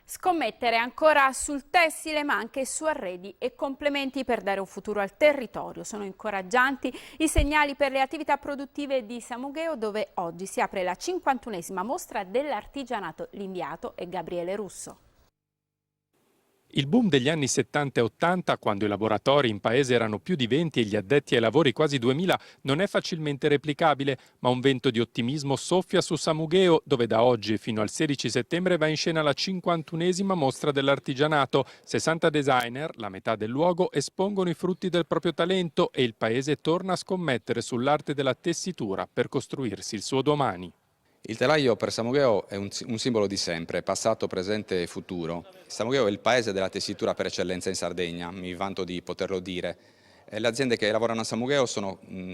Scommettere ancora sul tessile ma anche su arredi e complementi per dare un futuro al territorio. Sono incoraggianti i segnali per le attività produttive di Samugheo, dove oggi si apre la 51esima mostra dell'artigianato. L'inviato è Gabriele Russo. Il boom degli anni 70 e 80, quando i laboratori in paese erano più di 20 e gli addetti ai lavori quasi 2000, non è facilmente replicabile, ma un vento di ottimismo soffia su Samugheo, dove da oggi e fino al 16 settembre va in scena la 51esima mostra dell'artigianato. 60 designer, la metà del luogo, espongono i frutti del proprio talento e il paese torna a scommettere sull'arte della tessitura per costruirsi il suo domani. Il telaio per Samugheo è un simbolo di sempre, passato, presente e futuro. Samugheo è il paese della tessitura per eccellenza in Sardegna, mi vanto di poterlo dire. Le aziende che lavorano a Samugheo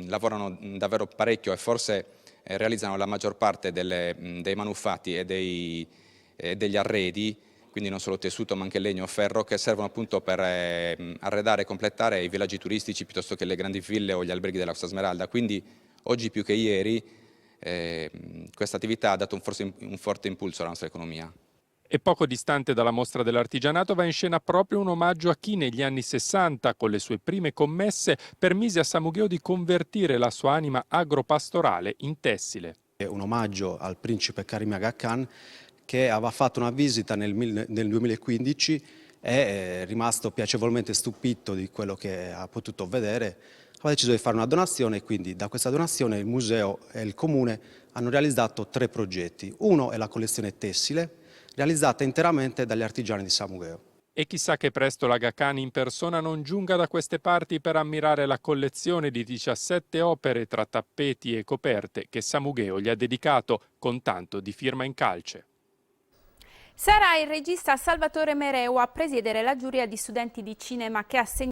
lavorano davvero parecchio e forse realizzano la maggior parte dei manufatti e degli arredi, quindi non solo tessuto ma anche legno o ferro, che servono appunto per arredare e completare i villaggi turistici piuttosto che le grandi ville o gli alberghi della Costa Smeralda. Quindi oggi più che ieri questa attività ha dato un forte impulso alla nostra economia. E poco distante dalla mostra dell'artigianato va in scena proprio un omaggio a chi negli anni 60, con le sue prime commesse, permise a Samugheo di convertire la sua anima agropastorale in tessile. È un omaggio al principe Karim Aga Khan, che aveva fatto una visita nel 2015 e è rimasto piacevolmente stupito di quello che ha potuto vedere. Ha deciso di fare una donazione e quindi da questa donazione il museo e il comune hanno realizzato 3 progetti. Uno è la collezione tessile, realizzata interamente dagli artigiani di Samugheo. E chissà che presto l'Aga Khan in persona non giunga da queste parti per ammirare la collezione di 17 opere tra tappeti e coperte che Samugheo gli ha dedicato con tanto di firma in calce. Sarà il regista Salvatore Mereu a presiedere la giuria di studenti di cinema che ha segnato